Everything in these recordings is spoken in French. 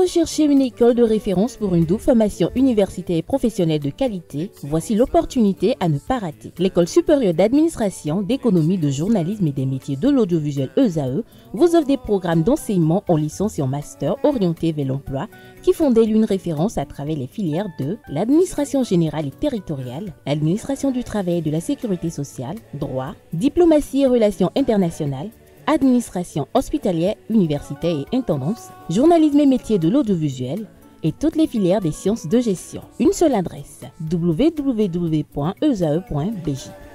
recherchez une école de référence pour une double formation universitaire et professionnelle de qualité? Voici l'opportunité à ne pas rater. L'École supérieure d'administration, d'économie, de journalisme et des métiers de l'audiovisuel ESAE vous offre des programmes d'enseignement en licence et en master orientés vers l'emploi qui font d'elle une référence à travers les filières de l'administration générale et territoriale, l'administration du travail et de la sécurité sociale, droit, diplomatie et relations internationales, administration hospitalière, universitaire et intendance, journalisme et métiers de l'audiovisuel et toutes les filières des sciences de gestion. Une seule adresse, www.esae.bj.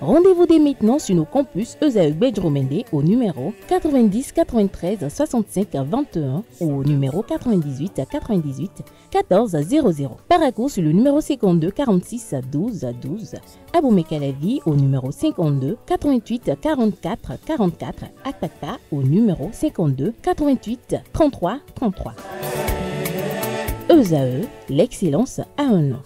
Rendez-vous dès maintenant sur nos campus ESAE Bedjromende au numéro 90 93 65 21 ou au numéro 98 98 14 00. Paracourt sur le numéro 52 46 12 12. Aboumé-Calavi au numéro 52 88 44 44. Akpakpa au numéro 52 88 33 33. ESAE, l'excellence à un nom.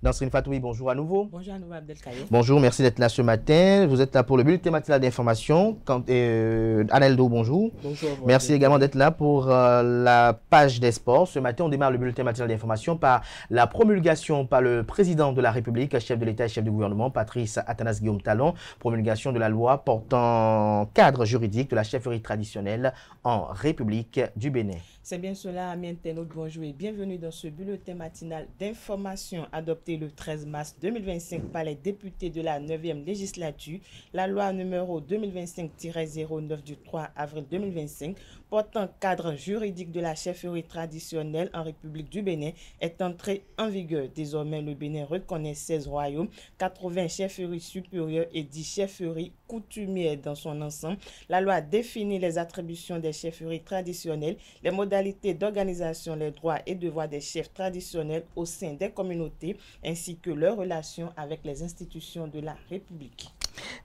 Nasrine Fatoui, bonjour à nouveau. Bonjour à nouveau Abdelkader. Bonjour, merci d'être là ce matin. Vous êtes là pour le bulletin matinal d'information. Aneldo, bonjour. Bonjour. Merci également d'être là pour la page des sports. Ce matin, on démarre le bulletin matinal d'information par la promulgation par le président de la République, chef de l'État et chef du gouvernement, Patrice Athanas Guillaume Talon, promulgation de la loi portant cadre juridique de la chefferie traditionnelle en République du Bénin. C'est bien cela, amis internautes, bonjour et bienvenue dans ce bulletin matinal d'information adopté le 13 mars 2025 par les députés de la 9e législature. La loi numéro 2025-09 du 3 avril 2025 portant cadre juridique de la chefferie traditionnelle en République du Bénin est entrée en vigueur. Désormais, le Bénin reconnaît 16 royaumes, 80 chefferies supérieures et 10 chefferies coutumières dans son ensemble. La loi définit les attributions des chefferies traditionnelles, les modalités d'organisation, les droits et devoirs des chefs traditionnels au sein des communautés, ainsi que leurs relations avec les institutions de la République.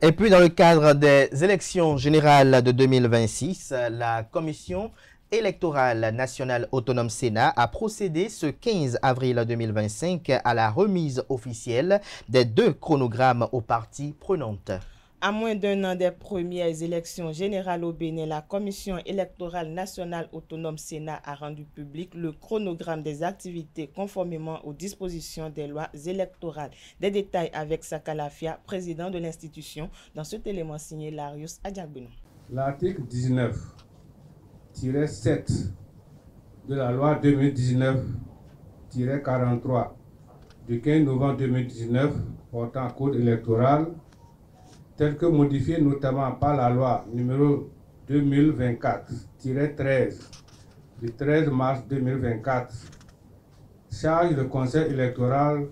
Et puis, dans le cadre des élections générales de 2026, la Commission électorale nationale autonome Sénat a procédé ce 15 avril 2025 à la remise officielle des 2 chronogrammes aux parties prenantes. À moins d'un an des premières élections générales au Bénin, la Commission électorale nationale autonome Sénat a rendu public le chronogramme des activités conformément aux dispositions des lois électorales. Des détails avec Sakalafia, président de l'institution, dans cet élément signé Larius Adjagbenou. L'article 19-7 de la loi 2019-43 du 15 novembre 2019 portant code électoral tel que modifié notamment par la loi numéro 2024-13 du 13 mars 2024, charge le Conseil électoral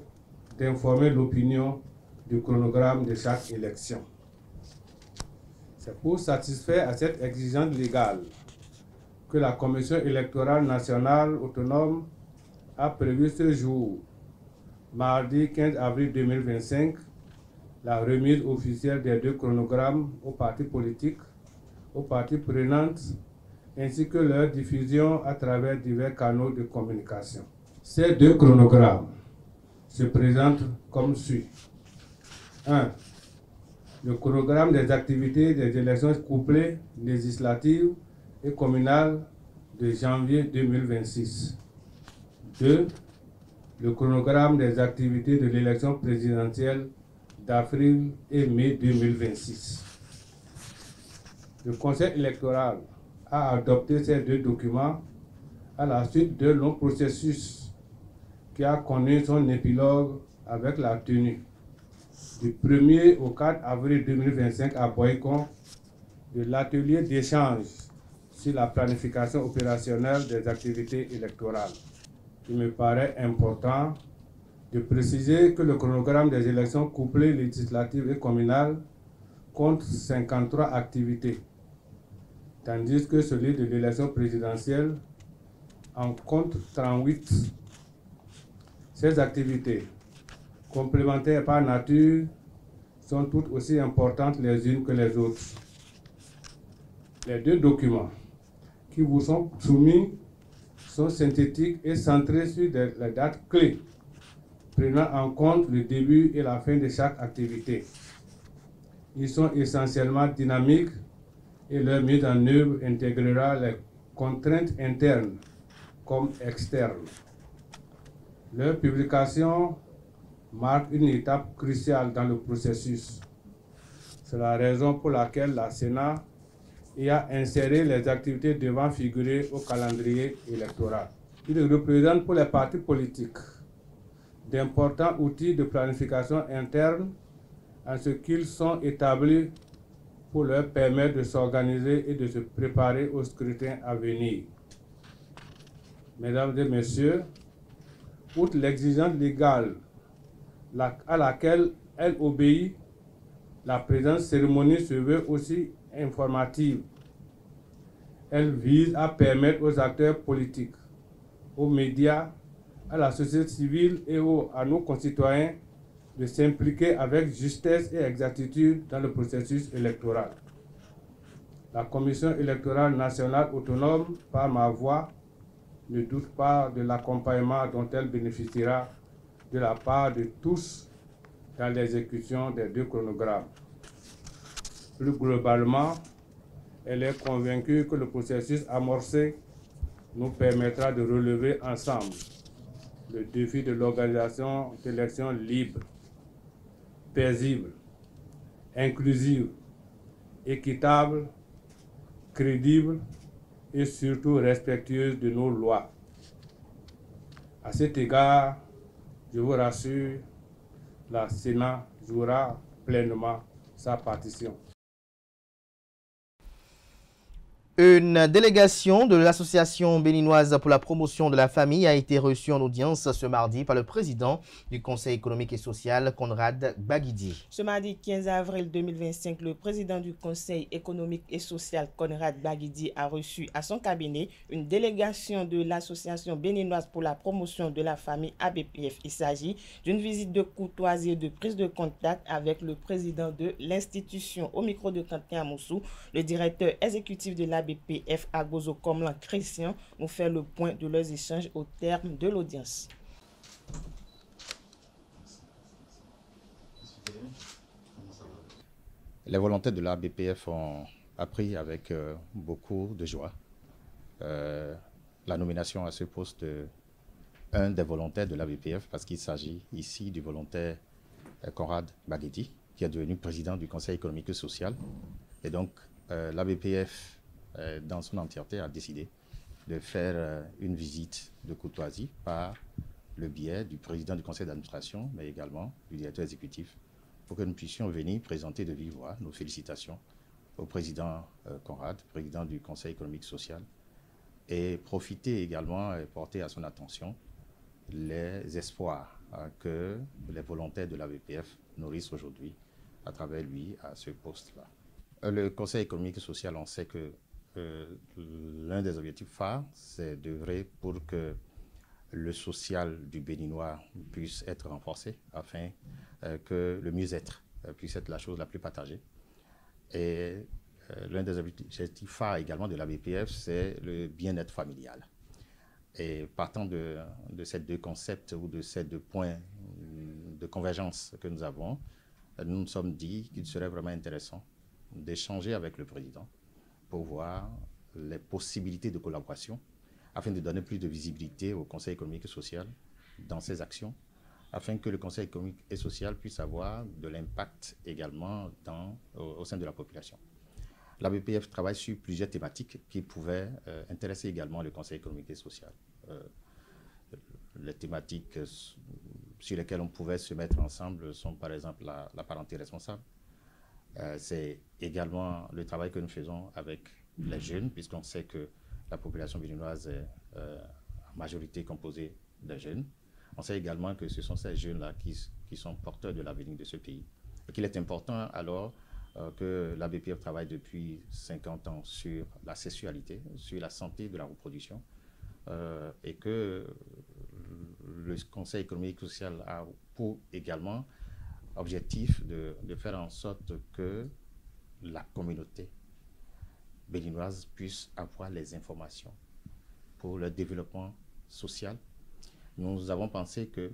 d'informer l'opinion du chronogramme de chaque élection. C'est pour satisfaire à cette exigence légale que la Commission électorale nationale autonome a prévu ce jour, mardi 15 avril 2025, la remise officielle des 2 chronogrammes aux partis politiques, aux parties prenantes, ainsi que leur diffusion à travers divers canaux de communication. Ces 2 chronogrammes se présentent comme suit. 1. Le chronogramme des activités des élections couplées législatives et communales de janvier 2026. 2. Le chronogramme des activités de l'élection présidentielle d'avril et mai 2026. Le Conseil électoral a adopté ces 2 documents à la suite d'un long processus qui a connu son épilogue avec la tenue du 1er au 4 avril 2025 à Boycon de l'atelier d'échange sur la planification opérationnelle des activités électorales. Il me paraît important de préciser que le chronogramme des élections couplées législatives et communales compte 53 activités, tandis que celui de l'élection présidentielle en compte 38. Ces activités, complémentaires par nature, sont toutes aussi importantes les unes que les autres. Les 2 documents qui vous sont soumis sont synthétiques et centrés sur les dates clés, prenant en compte le début et la fin de chaque activité. Ils sont essentiellement dynamiques et leur mise en œuvre intégrera les contraintes internes comme externes. Leur publication marque une étape cruciale dans le processus. C'est la raison pour laquelle la Sénat y a inséré les activités devant figurer au calendrier électoral. Ils représentent pour les partis politiques d'importants outils de planification interne en ce qu'ils sont établis pour leur permettre de s'organiser et de se préparer au scrutin à venir. Mesdames et messieurs, outre l'exigence légale à laquelle elle obéit, la présente cérémonie se veut aussi informative. Elle vise à permettre aux acteurs politiques, aux médias, à la société civile et à nos concitoyens de s'impliquer avec justesse et exactitude dans le processus électoral. La Commission électorale nationale autonome, par ma voix, ne doute pas de l'accompagnement dont elle bénéficiera de la part de tous dans l'exécution des deux chronogrammes. Plus globalement, elle est convaincue que le processus amorcé nous permettra de relever ensemble le défi de l'organisation d'élections libres, paisibles, inclusives, équitables, crédibles et surtout respectueuses de nos lois. À cet égard, je vous rassure, la Sénat jouera pleinement sa partition. Une délégation de l'Association béninoise pour la promotion de la famille a été reçue en audience ce mardi par le président du Conseil économique et social, Conrad Baguidi. Ce mardi 15 avril 2025, le président du Conseil économique et social, Conrad Baguidi, a reçu à son cabinet une délégation de l'Association béninoise pour la promotion de la famille, ABPF. Il s'agit d'une visite de courtoisie et de prise de contact avec le président de l'institution. Au micro de Quentin Amoussou, le directeur exécutif de l'ABPF, Agozo Komlan Christian, nous fait le point de leurs échanges au terme de l'audience. Les volontaires de la BPF ont appris avec beaucoup de joie la nomination à ce poste d'un des volontaires de la BPF, parce qu'il s'agit ici du volontaire Conrad Baguidi, qui est devenu président du Conseil économique et social. Et donc, la BPF, dans son entièreté, a décidé de faire une visite de courtoisie par le biais du président du conseil d'administration, mais également du directeur exécutif, pour que nous puissions venir présenter de vive voix nos félicitations au président Conrad, président du Conseil économique et social, et profiter également et porter à son attention les espoirs que les volontaires de la BPF nourrissent aujourd'hui à travers lui à ce poste-là. Le Conseil économique et social, on sait que l'un des objectifs phares, c'est d'œuvrer pour que le social du Béninois puisse être renforcé afin que le mieux-être puisse être la chose la plus partagée. Et l'un des objectifs phares également de la BPF, c'est le bien-être familial. Et partant de ces deux concepts ou de ces deux points de convergence que nous avons, nous nous sommes dit qu'il serait vraiment intéressant d'échanger avec le président pour voir les possibilités de collaboration afin de donner plus de visibilité au Conseil économique et social dans ses actions, afin que le Conseil économique et social puisse avoir de l'impact également au sein de la population. La BPF travaille sur plusieurs thématiques qui pouvaient intéresser également le Conseil économique et social. Les thématiques sur lesquelles on pouvait se mettre ensemble sont par exemple la parenté responsable. C'est également le travail que nous faisons avec les jeunes, puisqu'on sait que la population béninoise est en majorité composée de jeunes. On sait également que ce sont ces jeunes-là qui sont porteurs de l'avenir de ce pays. Et qu'il est important alors que la BPF travaille depuis 50 ans sur la sexualité, sur la santé de la reproduction, et que le Conseil économique et social a pour également objectif de faire en sorte que la communauté béninoise puisse avoir les informations pour le développement social. Nous avons pensé que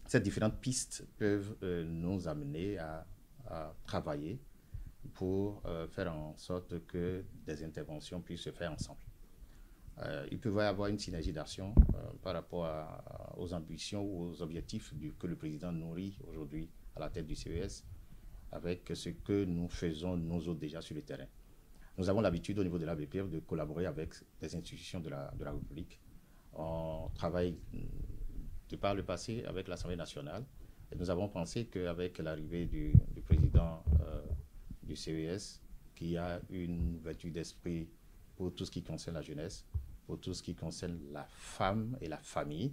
ces différentes pistes peuvent nous amener à travailler pour faire en sorte que des interventions puissent se faire ensemble. il peut y avoir une synergie d'action par rapport aux ambitions ou aux objectifs que le président nourrit aujourd'hui à la tête du CES avec ce que nous faisons nous autres déjà sur le terrain. Nous avons l'habitude au niveau de la BPF de collaborer avec des institutions de la République. On travaille de par le passé avec l'Assemblée nationale et nous avons pensé qu'avec l'arrivée du président du CES, qui a une ouverture d'esprit pour tout ce qui concerne la jeunesse, pour tout ce qui concerne la femme et la famille,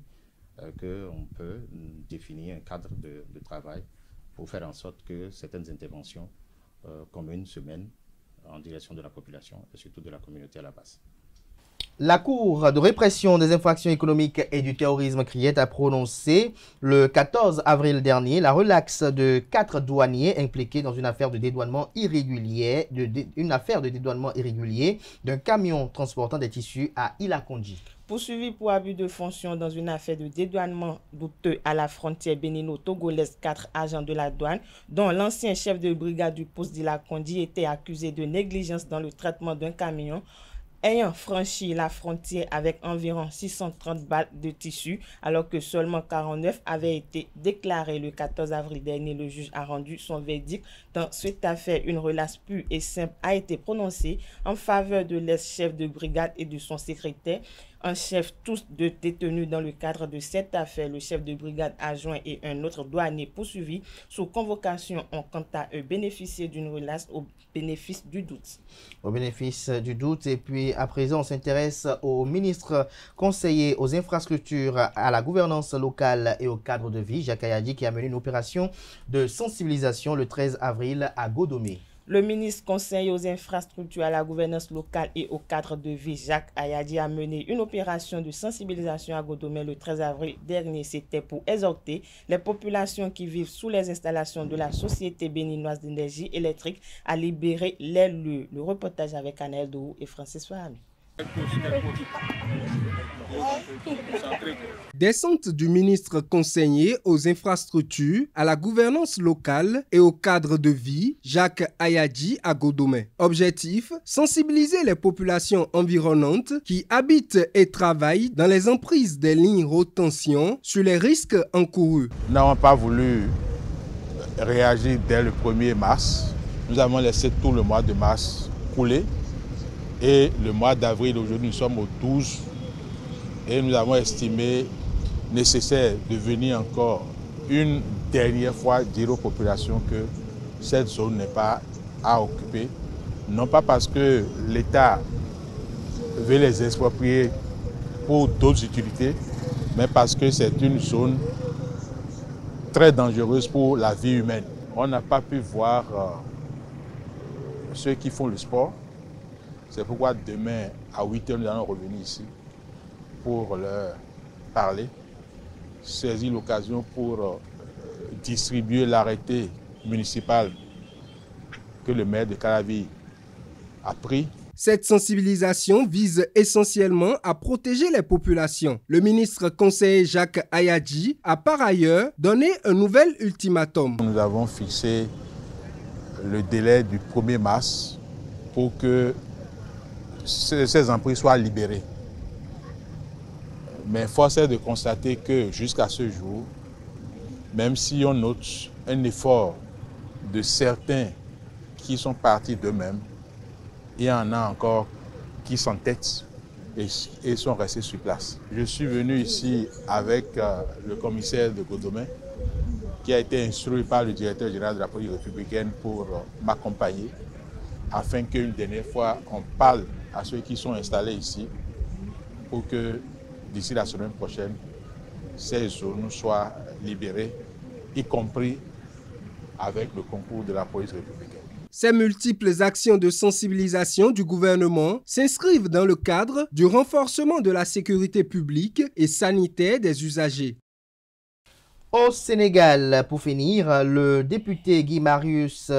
qu'on peut définir un cadre de travail pour faire en sorte que certaines interventions communes se mènent en direction de la population et surtout de la communauté à la base. La Cour de répression des infractions économiques et du terrorisme CRIET a prononcé le 14 avril dernier la relaxe de 4 douaniers impliqués dans une affaire de dédouanement irrégulier, d'un camion transportant des tissus à Ila-Kondji. Poursuivi pour abus de fonction dans une affaire de dédouanement douteux à la frontière bénino-togolaise, 4 agents de la douane, dont l'ancien chef de brigade du poste d'Ila-Kondji, étaient accusés de négligence dans le traitement d'un camion ayant franchi la frontière avec environ 630 balles de tissu, alors que seulement 49 avaient été déclarés. Le 14 avril dernier, le juge a rendu son verdict. Dans cette affaire, une relaxe pure et simple a été prononcée en faveur de l'ex-chef de brigade et de son secrétaire en chef, tous deux détenus dans le cadre de cette affaire. Le chef de brigade adjoint et un autre douanier poursuivi sous convocation ont quant à eux bénéficié d'une relaxe au bénéfice du doute. Au bénéfice du doute. Et puis à présent, on s'intéresse au ministre conseiller aux infrastructures, à la gouvernance locale et au cadre de vie, Jacques Ayadi, qui a mené une opération de sensibilisation le 13 avril à Godomé. Le ministre conseiller aux infrastructures, à la gouvernance locale et au cadre de vie, Jacques Ayadi, a mené une opération de sensibilisation à Godomé le 13 avril dernier. C'était pour exhorter les populations qui vivent sous les installations de la Société béninoise d'énergie électrique à libérer les lieux. Le reportage avec Anaël Dourou et Francis Fahami. Descente du ministre conseiller aux infrastructures, à la gouvernance locale et au cadre de vie, Jacques Ayadi à Godomé. Objectif, sensibiliser les populations environnantes qui habitent et travaillent dans les emprises des lignes haute tension sur les risques encourus. Nous n'avons pas voulu réagir dès le 1er mars. Nous avons laissé tout le mois de mars couler. Et le mois d'avril, aujourd'hui, nous sommes au 12 et nous avons estimé nécessaire de venir encore une dernière fois dire aux populations que cette zone n'est pas à occuper. Non pas parce que l'État veut les exproprier pour d'autres utilités, mais parce que c'est une zone très dangereuse pour la vie humaine. On n'a pas pu voir ceux qui font le sport. C'est pourquoi demain, à 8h, nous allons revenir ici pour leur parler, saisir l'occasion pour distribuer l'arrêté municipal que le maire de Calavi a pris. Cette sensibilisation vise essentiellement à protéger les populations. Le ministre conseiller Jacques Ayadi a par ailleurs donné un nouvel ultimatum. Nous avons fixé le délai du 1er mars pour que ces emprises soient libérées. Mais force est de constater que jusqu'à ce jour, même si on note un effort de certains qui sont partis d'eux-mêmes, il y en a encore qui s'entêtent et sont restés sur place. Je suis venu ici avec le commissaire de Godomé, qui a été instruit par le directeur général de la police républicaine pour m'accompagner, afin qu'une dernière fois, on parle à ceux qui sont installés ici pour que d'ici la semaine prochaine, ces zones soient libérées, y compris avec le concours de la police républicaine. Ces multiples actions de sensibilisation du gouvernement s'inscrivent dans le cadre du renforcement de la sécurité publique et sanitaire des usagers. Au Sénégal, pour finir, le député Guy Marius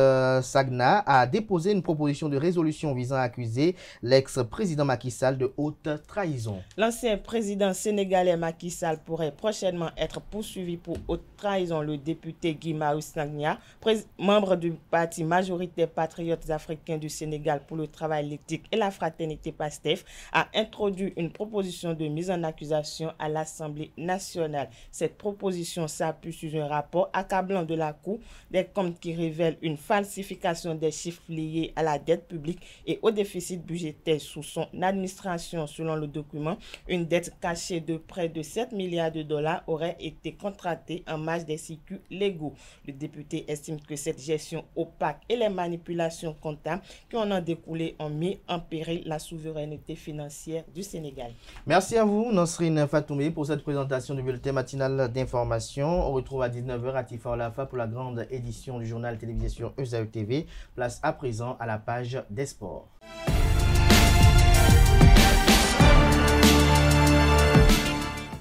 Sagna a déposé une proposition de résolution visant à accuser l'ex-président Macky Sall de haute trahison. L'ancien président sénégalais Macky Sall pourrait prochainement être poursuivi pour haute trahison. Le député Guy Marius Sagna, membre du parti majoritaire Patriotes africains du Sénégal pour le travail, l'éthique et la fraternité PASTEF, a introduit une proposition de mise en accusation à l'Assemblée nationale. Cette proposition s'appuie sur un rapport accablant de la Cour des comptes qui révèle une falsification des chiffres liés à la dette publique et au déficit budgétaire sous son administration. Selon le document, une dette cachée de près de 7 milliards de dollars aurait été contractée en marge des circuits légaux. Le député estime que cette gestion opaque et les manipulations comptables qui en ont découlé ont mis en péril la souveraineté financière du Sénégal. Merci à vous, Nosrine Fatoumé, pour cette présentation du bulletin matinal d'information. On retrouve à 19h à Tifa Olafa pour la grande édition du journal télévisé sur ESAE TV. Place à présent à la page des sports.